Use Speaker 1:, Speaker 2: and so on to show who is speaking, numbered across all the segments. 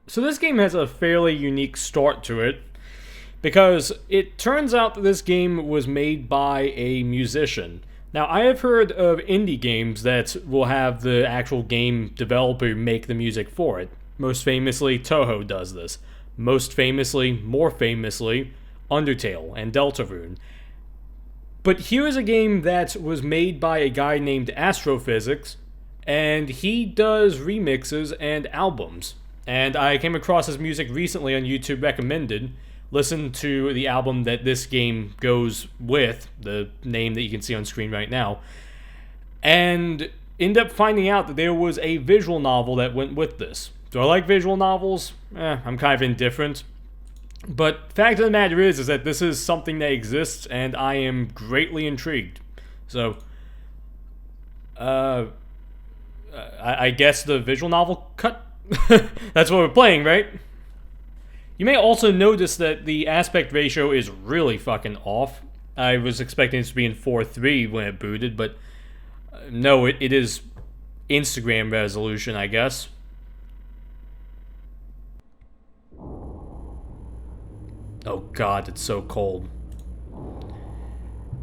Speaker 1: So this game has a fairly unique start to it, because it turns out that this game was made by a musician. Now, I have heard of indie games that will have the actual game developer make the music for it. Most famously, Toho does this. More famously, Undertale and Deltarune. But here is a game that was made by a guy named Astrophysics, and he does remixes and albums. And I came across his music recently on YouTube recommended. Listen to the album that this game goes with, the name that you can see on screen right now, and end up finding out that there was a visual novel that went with this. Do I like visual novels? I'm kind of indifferent. But fact of the matter is that this is something that exists, and I am greatly intrigued. So, I guess the visual novel cut. That's what we're playing, right? You may also notice that the aspect ratio is really fucking off. I was expecting it to be in 4:3 when it booted, but no, it is Instagram resolution, I guess. Oh god, it's so cold.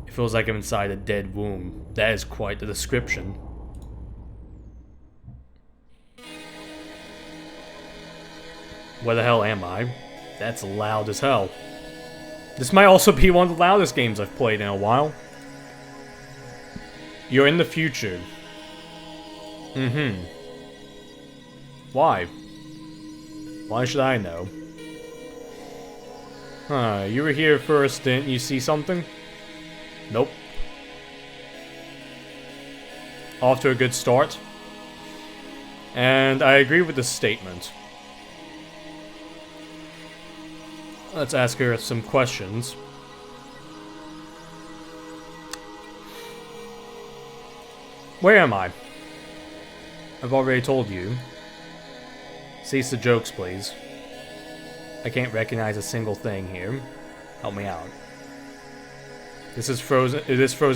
Speaker 1: It feels like I'm inside a dead womb. That is quite the description. Where the hell am I? That's loud as hell. This might also be one of the loudest games I've played in a while. You're in the future. Why? Why should I know? Huh, you were here for a stint, you see something? Nope. Off to a good start. And I agree with this statement. Let's ask her some questions. Where am I? I've already told you. Cease the jokes, please. I can't recognize a single thing here. Help me out. This frozen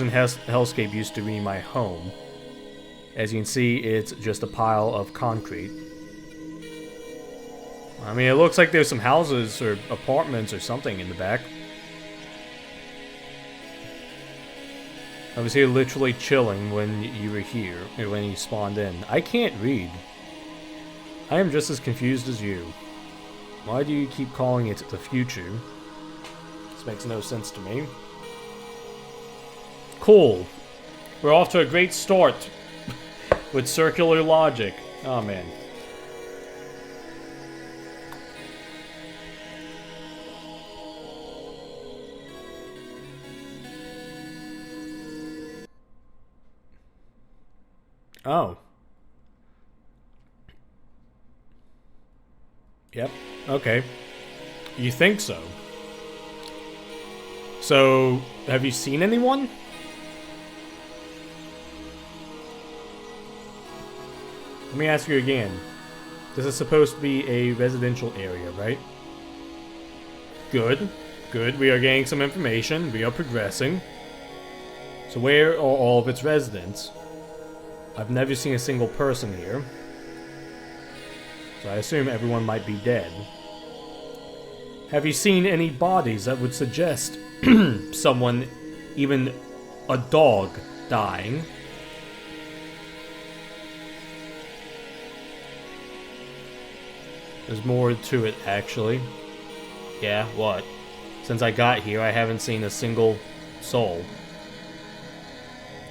Speaker 1: hellscape used to be my home. As you can see, it's just a pile of concrete. I mean, it looks like there's some houses or apartments or something in the back. I was here literally chilling when you were here, or when you spawned in. I can't read. I am just as confused as you. Why do you keep calling it the future? This makes no sense to me. Cool. We're off to a great start with circular logic. Oh man. Oh. Yep. Okay. You think so? So, have you seen anyone? Let me ask you again. This is supposed to be a residential area, right? Good. Good. We are getting some information. We are progressing. So where are all of its residents? I've never seen a single person here. So I assume everyone might be dead. Have you seen any bodies that would suggest someone, even a dog, dying? There's more to it, actually. Yeah, what? Since I got here, I haven't seen a single soul.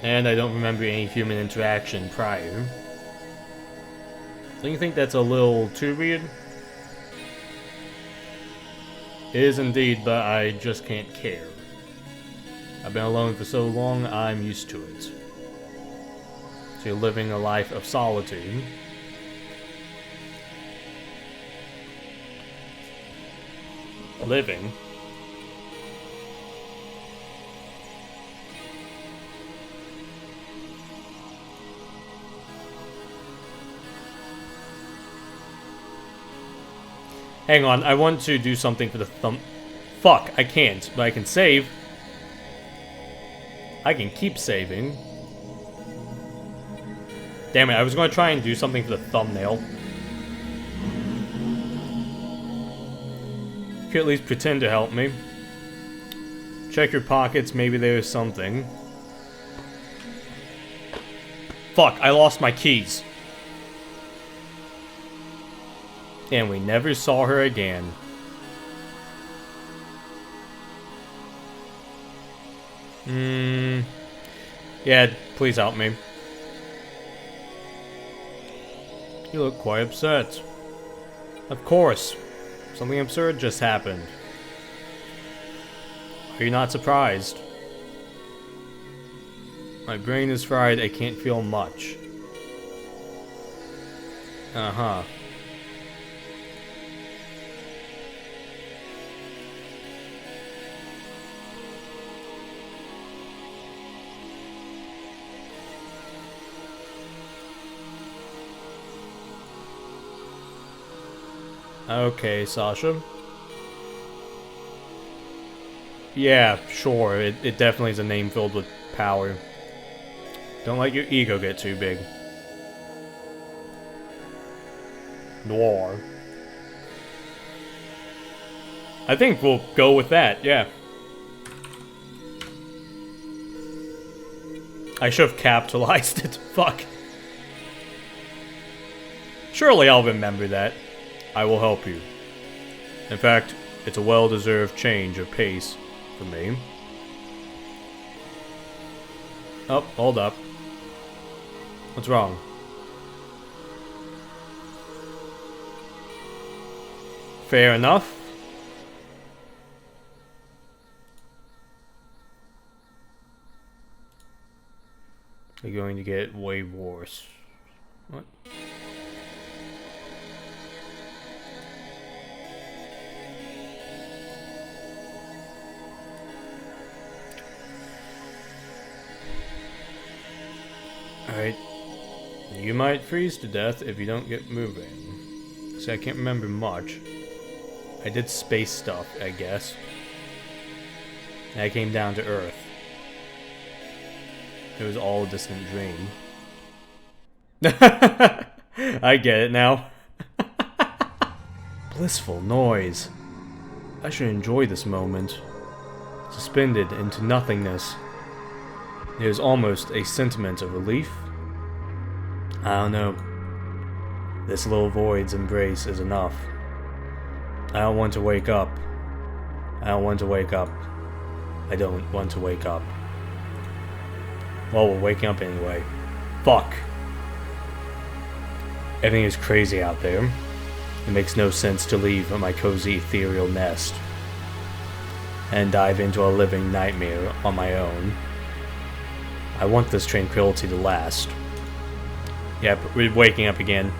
Speaker 1: And I don't remember any human interaction prior. Don't you think that's a little too weird? It is indeed, but I just can't care. I've been alone for so long, I'm used to it. So you're living a life of solitude. Living? Hang on, I want to do something for the thumb. Fuck, I can't, but I can save. I can keep saving. Damn it, I was going to try and do something for the thumbnail. You could at least pretend to help me. Check your pockets, maybe there's something. Fuck, I lost my keys. And we never saw her again. Yeah, please help me. You look quite upset. Of course. Something absurd just happened. Are you not surprised? My brain is fried, I can't feel much. Uh-huh. Okay, Sasha. Yeah, sure. It definitely is a name filled with power. Don't let your ego get too big. Noir. I think we'll go with that, yeah. I should have capitalized it. Fuck. Surely I'll remember that. I will help you. In fact, it's a well-deserved change of pace for me. Oh, hold up. What's wrong? Fair enough. They're going to get way worse. What? Alright. You might freeze to death if you don't get moving. See, I can't remember much. I did space stuff, I guess. And I came down to Earth. It was all a distant dream. I get it now. Blissful noise. I should enjoy this moment. Suspended into nothingness. There's almost a sentiment of relief. I don't know. This little void's embrace is enough. I don't want to wake up. I don't want to wake up. I don't want to wake up. Well, we're waking up anyway. Fuck. Everything is crazy out there. It makes no sense to leave my cozy ethereal nest and dive into a living nightmare on my own. I want this tranquility to last. Yep, we're waking up again.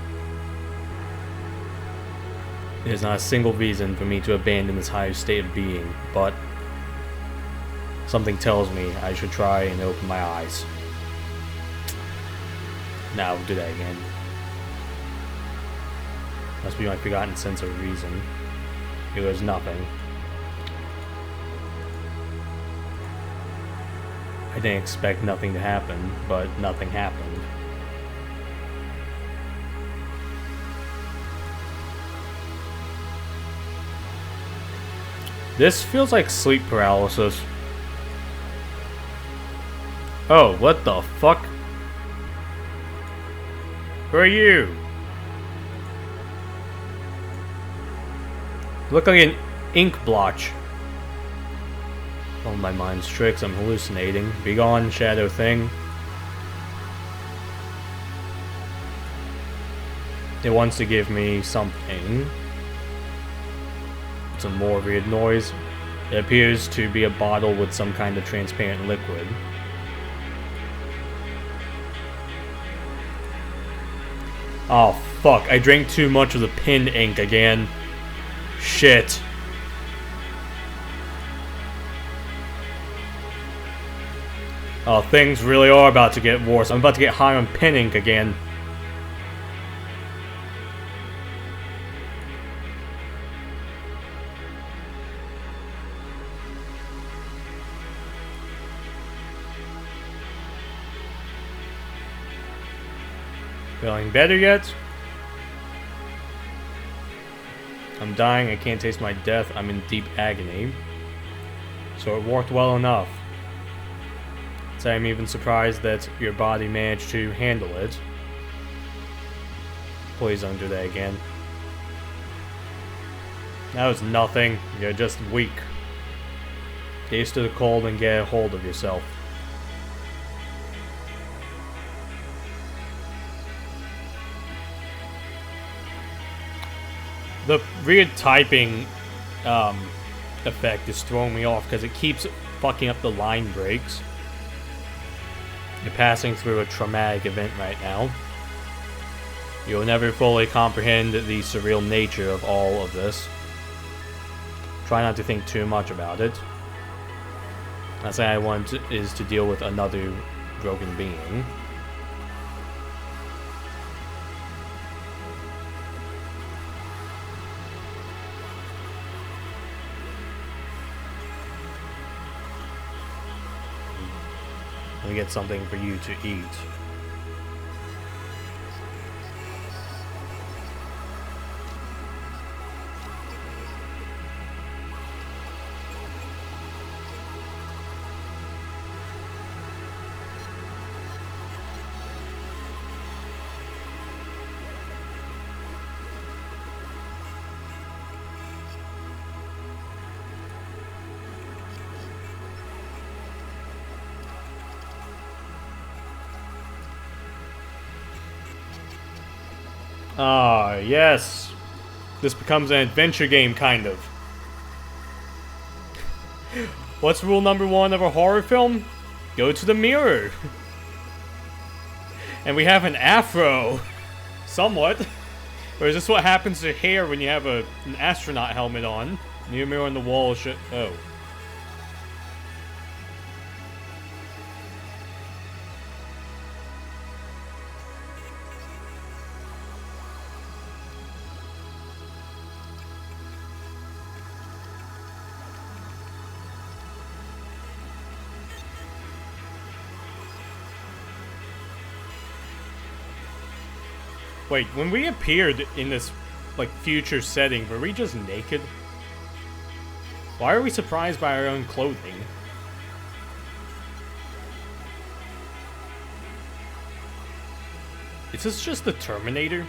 Speaker 1: There's not a single reason for me to abandon this higher state of being, but something tells me I should try and open my eyes. Now, we'll do that again. Must be my forgotten sense of reason. It was nothing. I didn't expect nothing to happen, but nothing happened. This feels like sleep paralysis. Oh, what the fuck? Who are you? Look like an ink blotch. Oh, my mind's tricks, I'm hallucinating. Begone, shadow thing. It wants to give me something. Some more weird noise. It appears to be a bottle with some kind of transparent liquid. Oh fuck, I drank too much of the pen ink again. Shit. Oh, things really are about to get worse. I'm about to get high on pen ink again. Feeling better yet? I'm dying, I can't taste my death, I'm in deep agony. So it worked well enough. So I'm even surprised that your body managed to handle it. Please don't do that again. That was nothing, you're just weak. Get used to the cold and get a hold of yourself. The weird typing effect is throwing me off because it keeps fucking up the line breaks. You're passing through a traumatic event right now. You'll never fully comprehend the surreal nature of all of this. Try not to think too much about it. Last thing I want is to deal with another broken being. Let me get something for you to eat. Ah, yes. This becomes an adventure game, kind of. What's rule number 1 of a horror film? Go to the mirror. And we have an afro. Somewhat. Or is this what happens to hair when you have an astronaut helmet on? Near mirror on the wall should... Oh. Wait, when we appeared in this, like, future setting, were we just naked? Why are we surprised by our own clothing? Is this just the Terminator?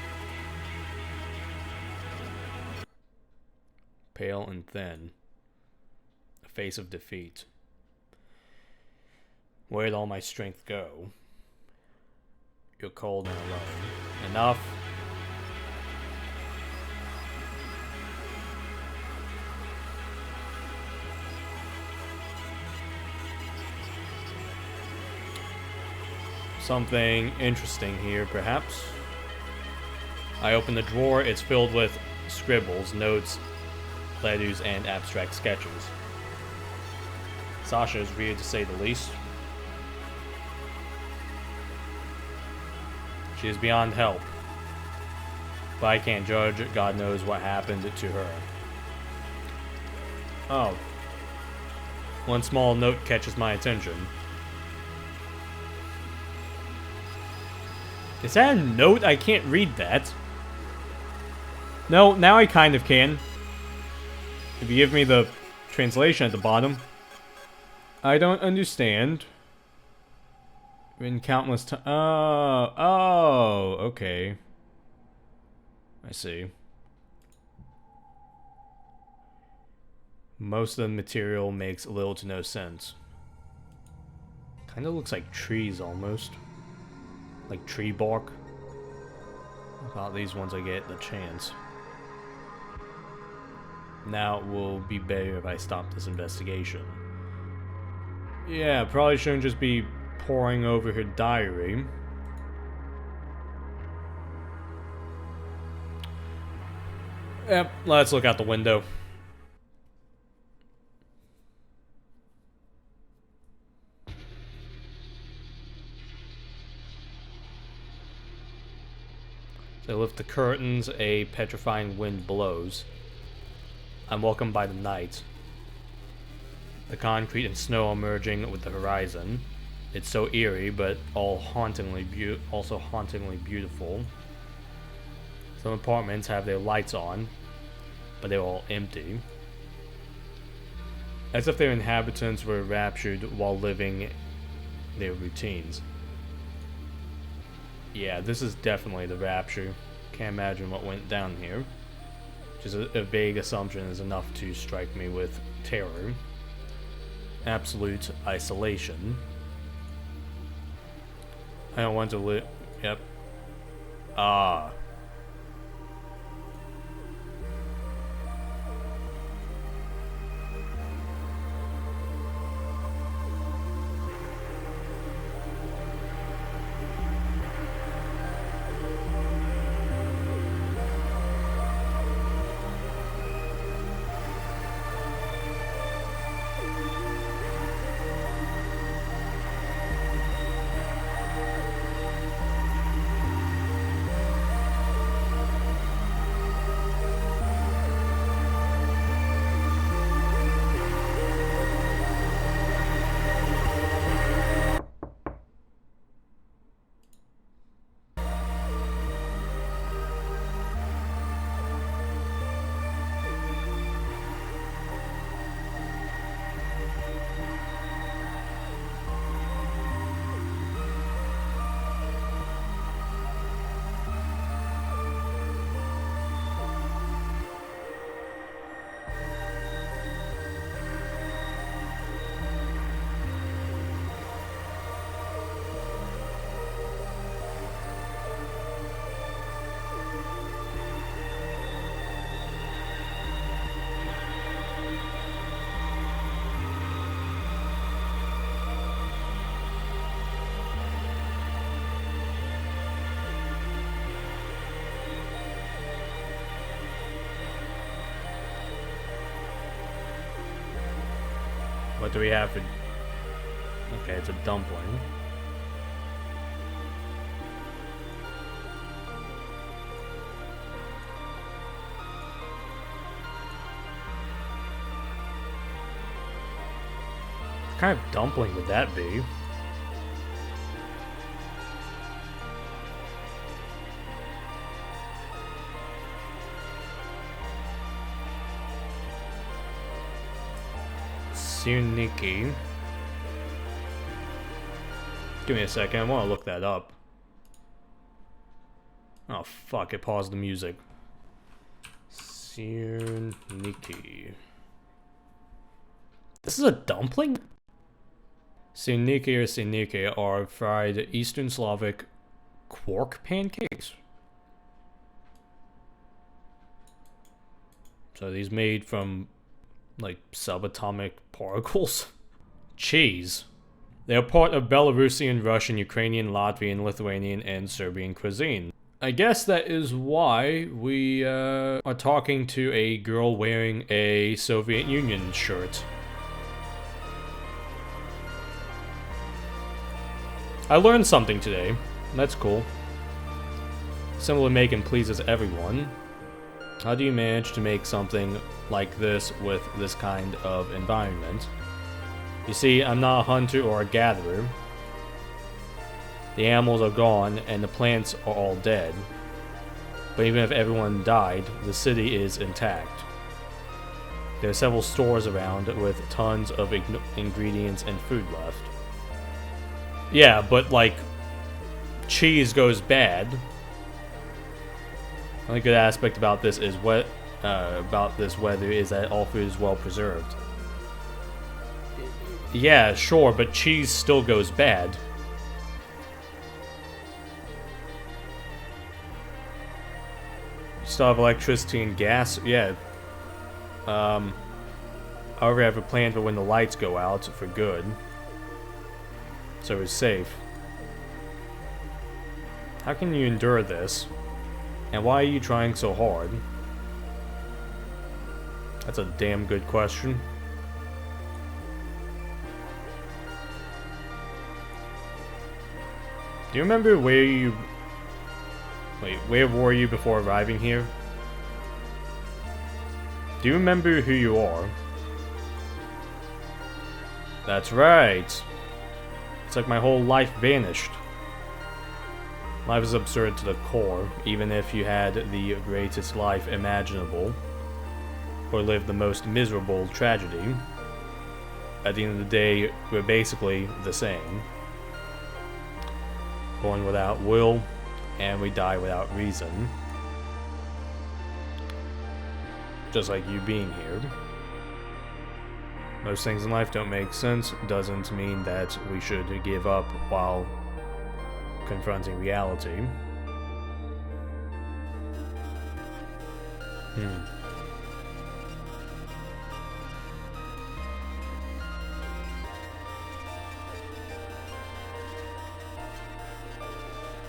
Speaker 1: Pale and thin. A face of defeat. Where'd all my strength go? You're cold and alone. Enough. Something interesting here, perhaps. I open the drawer. It's filled with scribbles, notes, letters, and abstract sketches. Sasha is weird to say the least. She is beyond help. But I can't judge. God knows what happened to her. Oh. One small note catches my attention. Is that a note? I can't read that. No, now I kind of can. If you give me the translation at the bottom. I don't understand. Written countless times. Oh, okay. I see. Most of the material makes little to no sense. Kind of looks like trees almost. Like tree bark. About these ones I get the chance. Now it will be better if I stop this investigation. Yeah, probably shouldn't just be poring over her diary. Yep, let's look out the window. So I lift the curtains, a petrifying wind blows. I'm welcomed by the night. The concrete and snow are merging with the horizon. It's so eerie, but also hauntingly beautiful. Some apartments have their lights on, but they're all empty. As if their inhabitants were raptured while living their routines. Yeah, this is definitely the rapture. Can't imagine what went down here. Just a vague assumption is enough to strike me with terror. Absolute isolation. I don't want to live. Yep. Ah. What do we have for... Okay, it's a dumpling. What kind of dumpling would that be? Suniki. Give me a second, I want to look that up. Oh fuck, it paused the music. Suniki. This is a dumpling? Suniki or Suniki are fried Eastern Slavic quark pancakes. So these made from like subatomic particles. Cheese. They are part of Belarusian, Russian, Ukrainian, Latvian, Lithuanian, and Serbian cuisine. I guess that is why we are talking to a girl wearing a Soviet Union shirt. I learned something today. That's cool. Simple to make and pleases everyone. How do you manage to make something like this with this kind of environment? You see, I'm not a hunter or a gatherer. The animals are gone and the plants are all dead. But even if everyone died, the city is intact. There are several stores around with tons of ingredients and food left. Yeah, but like, cheese goes bad. The only good aspect about this is about this weather is that all food is well preserved. Yeah, sure, but cheese still goes bad. You still have electricity and gas, yeah. However, I have a plan for when the lights go out for good. So it's safe. How can you endure this? And why are you trying so hard? That's a damn good question. Do you remember where you... Wait, where were you before arriving here? Do you remember who you are? That's right. It's It's like my whole life vanished. Life is absurd to the core, even if you had the greatest life imaginable, or lived the most miserable tragedy. At the end of the day, we're basically the same. Born without will, and we die without reason. Just like you being here. Most things in life don't make sense, doesn't mean that we should give up while confronting reality.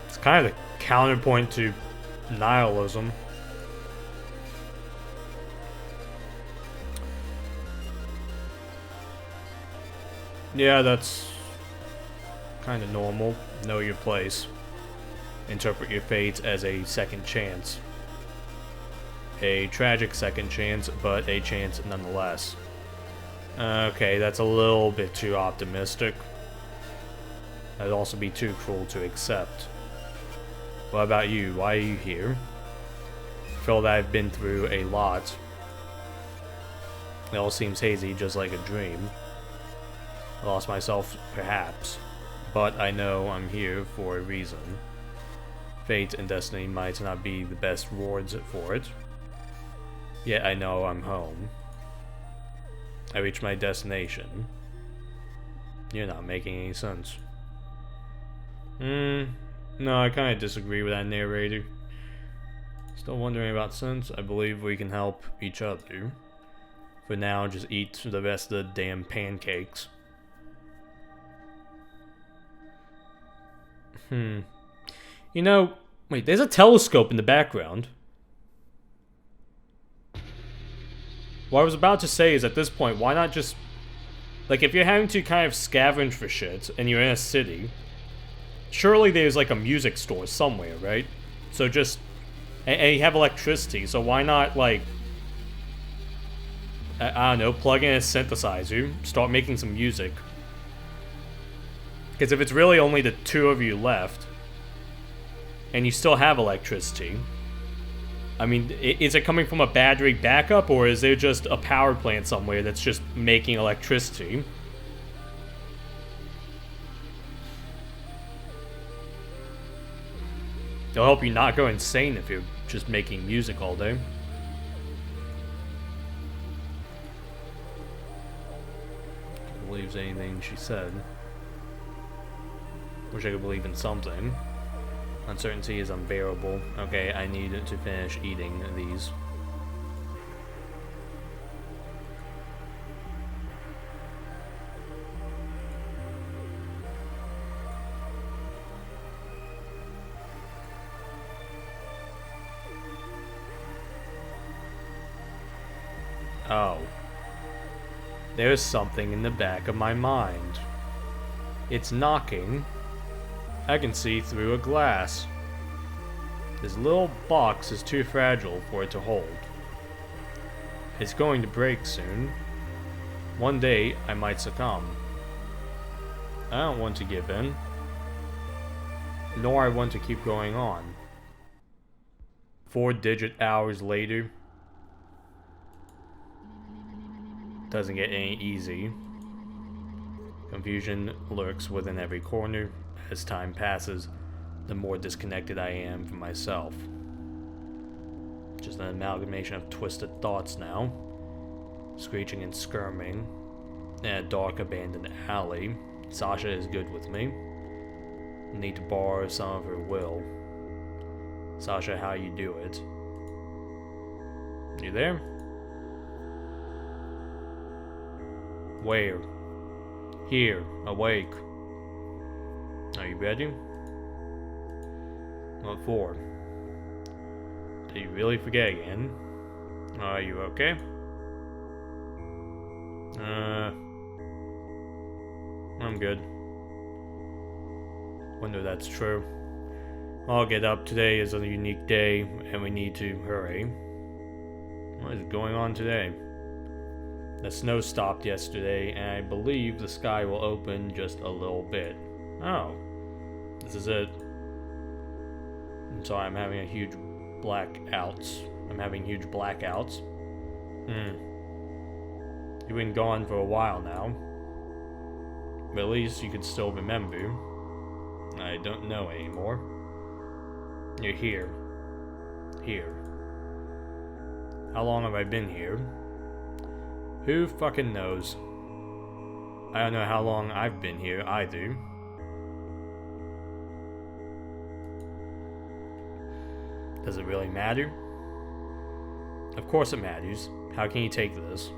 Speaker 1: It's kind of the counterpoint to nihilism. Yeah, that's kind of normal. Know your place. Interpret your fate as a second chance. A tragic second chance, but a chance nonetheless. Okay, that's a little bit too optimistic. That'd also be too cruel to accept. What about you? Why are you here? I feel that I've been through a lot. It all seems hazy, just like a dream. I lost myself, perhaps, but I know I'm here for a reason. Fate and destiny might not be the best rewards for it, yet I know I'm home. I reached my destination. You're not making any sense. No, I kind of disagree with that narrator. Still wondering about sense? I believe we can help each other. For now, just eat the rest of the damn pancakes. You know, wait, there's a telescope in the background. What I was about to say is, at this point, why not just... Like, if you're having to kind of scavenge for shit, and you're in a city, surely there's, like, a music store somewhere, right? So just... And you have electricity, so why not, like... I don't know, plug in a synthesizer, start making some music. Because if it's really only the two of you left, and you still have electricity, I mean, is it coming from a battery backup, or is there just a power plant somewhere that's just making electricity? It'll help you not go insane if you're just making music all day. Can't believe anything she said. Wish I could believe in something. Uncertainty is unbearable. Okay, I need to finish eating these. Oh. There's something in the back of my mind. It's knocking. I can see through a glass. This little box is too fragile for it to hold. It's going to break soon. One day, I might succumb. I don't want to give in. Nor I want to keep going on. 4-digit hours later. Doesn't get any easy. Confusion lurks within every corner. As time passes, the more disconnected I am from myself. Just an amalgamation of twisted thoughts now. Screeching and skirming. In a dark, abandoned alley. Sasha is good with me. Need to borrow some of her will. Sasha, how you do it? You there? Where? Here, awake. Are you ready? What for? Did you really forget again? Are you okay? I'm good. Wonder if that's true. I'll get up. Today is a unique day, and we need to hurry. What is going on today? The snow stopped yesterday, and I believe the sky will open just a little bit. Oh. This is it. I'm sorry, I'm having a huge blackouts. I'm having huge blackouts. You've been gone for a while now. But at least you can still remember. I don't know anymore. You're here. Here. How long have I been here? Who fucking knows? I don't know how long I've been here either. Does it really matter? Of course it matters. How can you take this?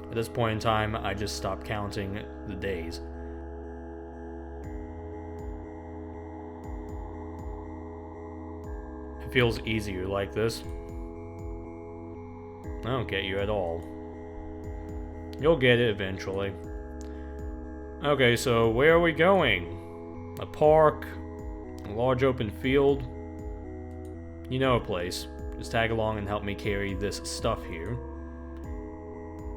Speaker 1: At this point in time, I just stopped counting the days. It feels easier like this. I don't get you at all. You'll get it eventually. Okay, so where are we going? A park? A large open field? You know a place. Just tag along and help me carry this stuff here.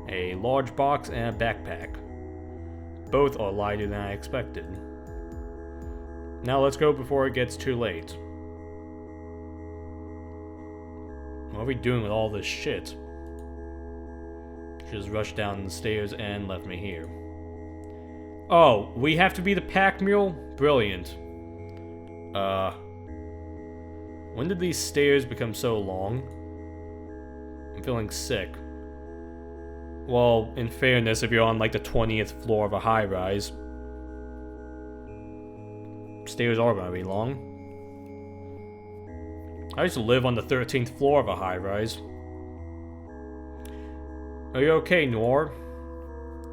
Speaker 1: A large box and a backpack. Both are lighter than I expected. Now let's go before it gets too late. What are we doing with all this shit? She just rushed down the stairs and left me here. Oh, we have to be the pack mule? Brilliant. When did these stairs become so long? I'm feeling sick. Well, in fairness, if you're on like the 20th floor of a high-rise, stairs are gonna be long. I used to live on the 13th floor of a high-rise. Are you okay, Noir?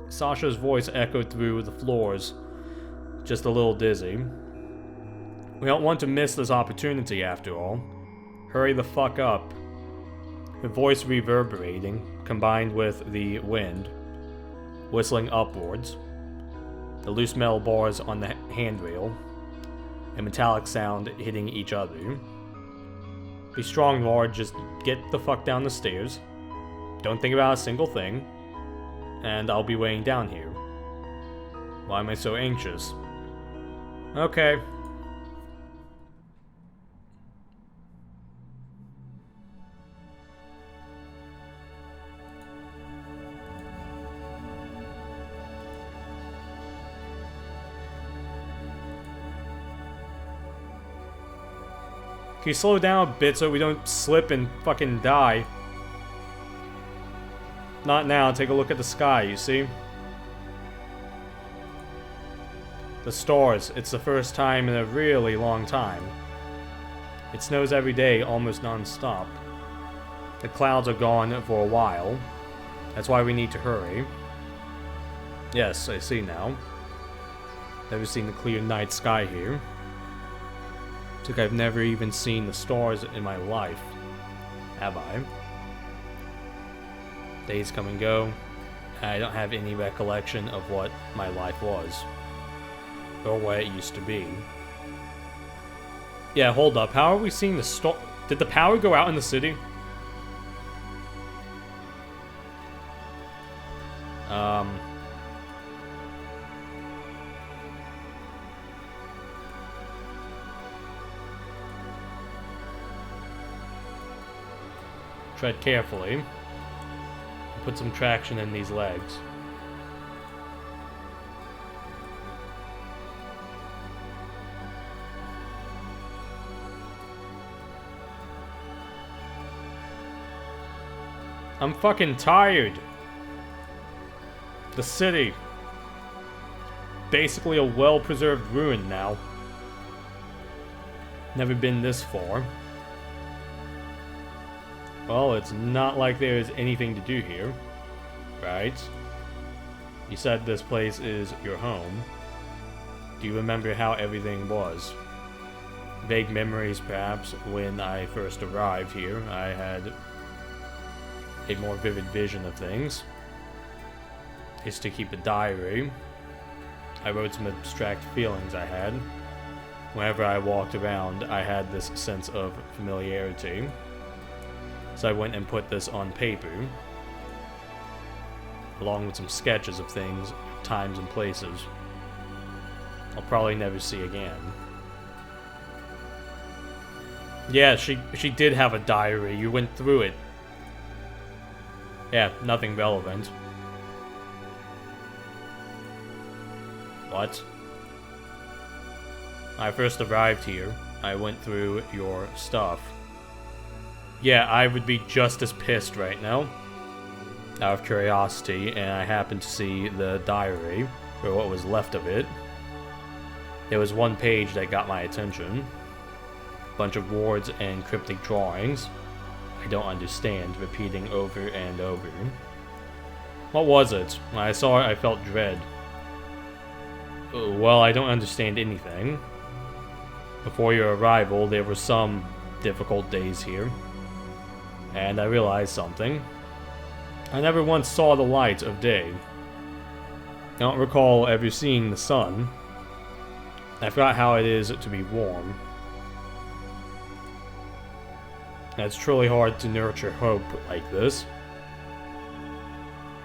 Speaker 1: Sasha's voice echoed through the floors, just a little dizzy. We don't want to miss this opportunity, after all. Hurry the fuck up. Her voice reverberating, combined with the wind, whistling upwards, the loose metal bars on the handrail, a metallic sound hitting each other. Be strong, Lord, just get the fuck down the stairs. Don't think about a single thing, and I'll be waiting down here. Why am I so anxious? Okay. Can you slow down a bit so we don't slip and fucking die? Not now. Take a look at the sky, you see? The stars. It's the first time in a really long time. It snows every day, almost non-stop. The clouds are gone for a while. That's why we need to hurry. Yes, I see now. Never seen the clear night sky here. It's like I've never even seen the stars in my life. Have I? Days come and go. I don't have any recollection of what my life was. Or what it used to be. Yeah, hold up. How are we seeing the star? Did the power go out in the city? Tread carefully. Put some traction in these legs. I'm fucking tired. The city. Basically a well-preserved ruin now. Never been this far. Well, it's not like there's anything to do here, right? You said this place is your home. Do you remember how everything was? Vague memories, perhaps, when I first arrived here. I had a more vivid vision of things. I used to keep a diary. I wrote some abstract feelings I had. Whenever I walked around, I had this sense of familiarity. So I went and put this on paper, along with some sketches of things, times and places. I'll probably never see again. Yeah, she did have a diary. You went through it. Yeah, nothing relevant. What? When I first arrived here, I went through your stuff. Yeah, I would be just as pissed right now, out of curiosity, and I happened to see the diary, or what was left of it. There was one page that got my attention. Bunch of words and cryptic drawings I don't understand, repeating over and over. What was it? When I saw it, I felt dread. Well, I don't understand anything. Before your arrival, there were some difficult days here. And I realized something. I never once saw the light of day. I don't recall ever seeing the sun. I forgot how it is to be warm. It's truly hard to nurture hope like this.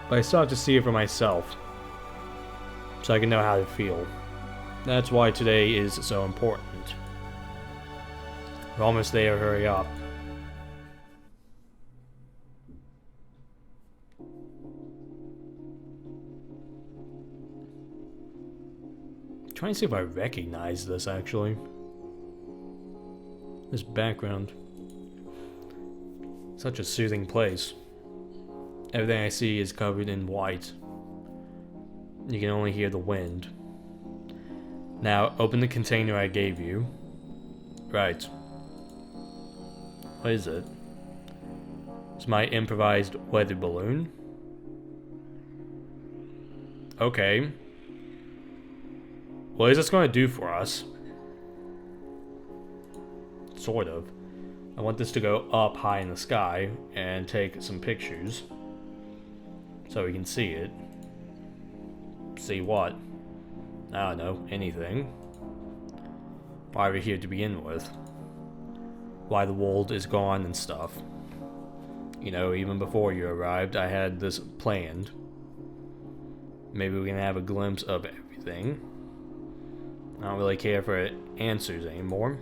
Speaker 1: But I still have to see it for myself, so I can know how to feel. That's why today is so important. We're almost there, hurry up. I'm trying to see if I recognize this, actually. This background. Such a soothing place. Everything I see is covered in white. You can only hear the wind. Now, open the container I gave you. Right. What is it? It's my improvised weather balloon. Okay. What is this going to do for us? Sort of. I want this to go up high in the sky and take some pictures so we can see it. See what? I don't know, anything. Why we're here to begin with. Why the world is gone and stuff. You know, even before you arrived, I had this planned. Maybe we can have a glimpse of everything. I don't really care for answers anymore.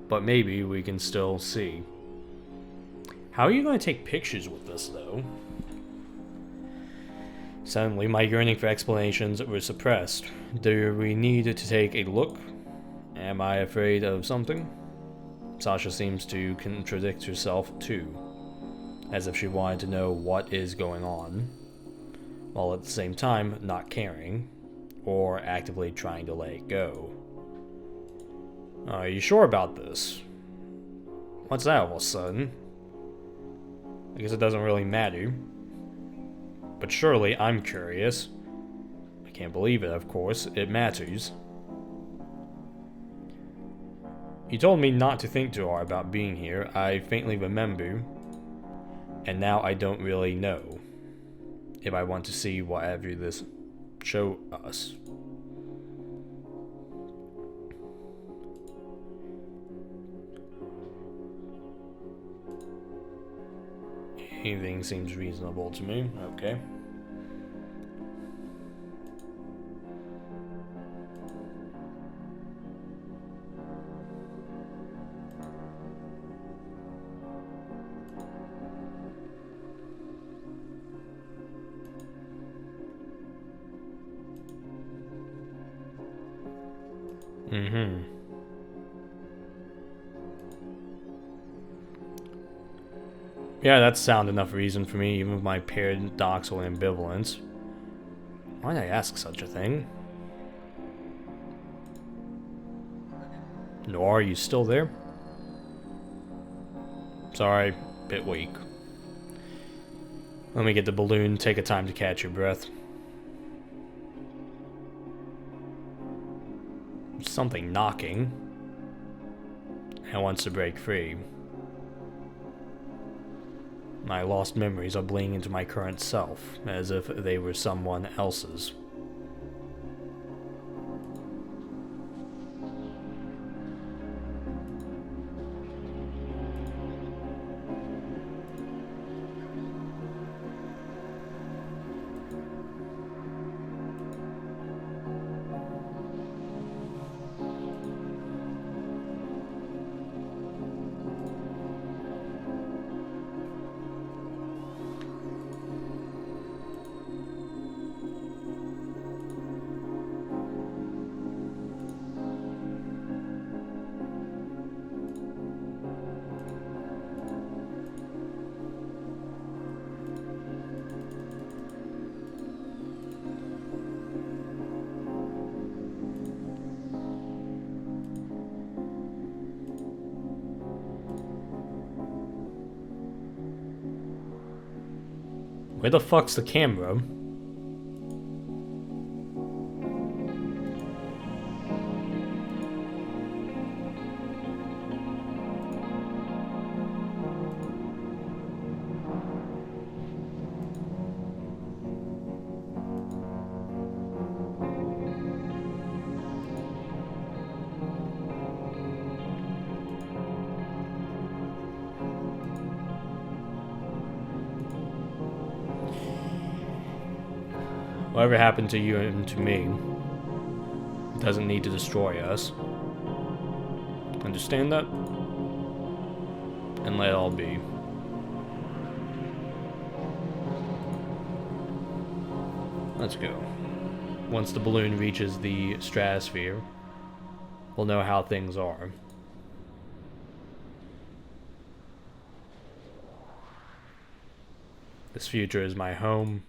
Speaker 1: But maybe we can still see. How are you going to take pictures with this, though? Suddenly, my yearning for explanations was suppressed. Do we need to take a look? Am I afraid of something? Sasha seems to contradict herself, too. As if she wanted to know what is going on, while at the same time not caring, or actively trying to let it go. Are you sure about this? What's that all of a sudden? I guess it doesn't really matter. But surely I'm curious. I can't believe it, of course. It matters. You told me not to think too hard about being here. I faintly remember. And now I don't really know if I want to see whatever this show us. Anything seems reasonable to me. Okay. Yeah, that's sound enough reason for me, even with my paradoxical ambivalence. Why'd I ask such a thing? Nor, are you still there? Sorry, bit weak. Let me get the balloon, take a time to catch your breath. Something knocking. And wants to break free. My lost memories are bleeding into my current self, as if they were someone else's. Where the fuck's the camera? Whatever happened to you and to me doesn't need to destroy us. Understand that? And let it all be. Let's go. Once the balloon reaches the stratosphere, we'll know how things are. This future is my home.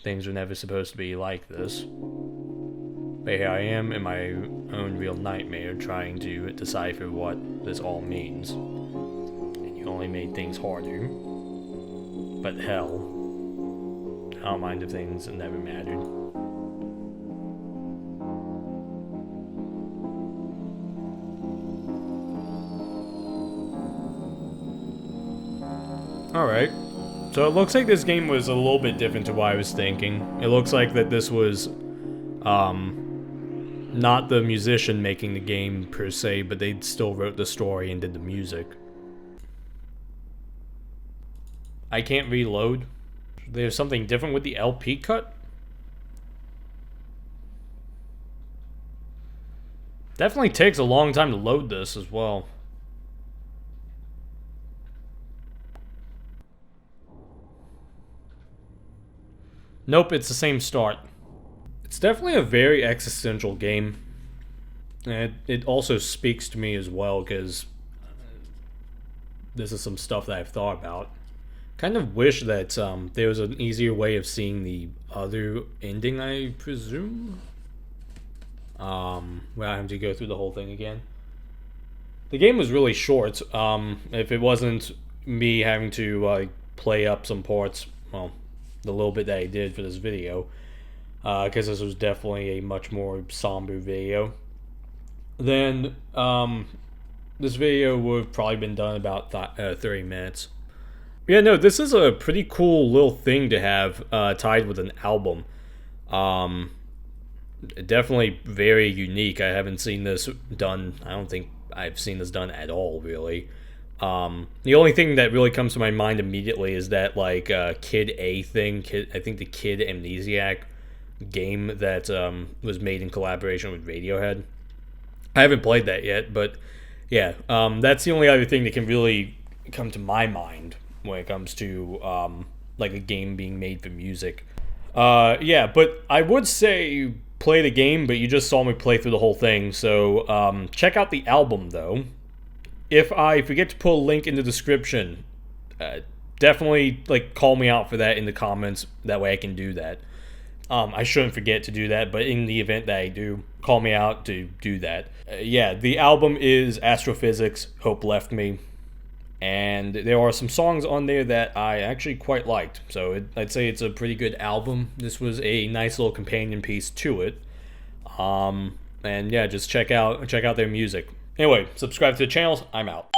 Speaker 1: Things were never supposed to be like this. But here I am in my own real nightmare trying to decipher what this all means. And you only made things harder. But hell, I don't mind if things never mattered. Alright. So it looks like this game was a little bit different to what I was thinking. It looks like that this was, not the musician making the game per se, but they still wrote the story and did the music. I can't reload. There's something different with the LP cut? Definitely takes a long time to load this as well. Nope, it's the same start. It's definitely a very existential game. And it also speaks to me as well, because this is some stuff that I've thought about. Kind of wish that there was an easier way of seeing the other ending, I presume? Without having to go through the whole thing again. The game was really short. If it wasn't me having to play up some parts, well, the little bit that I did for this video, because this was definitely a much more somber video, then this video would have probably been done about 30 minutes. Yeah, no, this is a pretty cool little thing to have tied with an album. Definitely very unique. I haven't seen this done. I don't think I've seen this done at all, really. The only thing that really comes to my mind immediately is that, like, Kid A thing. I think the Kid Amnesiac game that was made in collaboration with Radiohead. I haven't played that yet, but yeah, that's the only other thing that can really come to my mind when it comes to like a game being made for music. Yeah, but I would say play the game, but you just saw me play through the whole thing, so check out the album, though. If I forget to put a link in the description, definitely call me out for that in the comments. That way I can do that. I shouldn't forget to do that, but in the event that I do, call me out to do that. Yeah, the album is Astrophysics, Hope Left Me. And there are some songs on there that I actually quite liked. So I'd say it's a pretty good album. This was a nice little companion piece to it. And yeah, just check out their music. Anyway, subscribe to the channels. I'm out.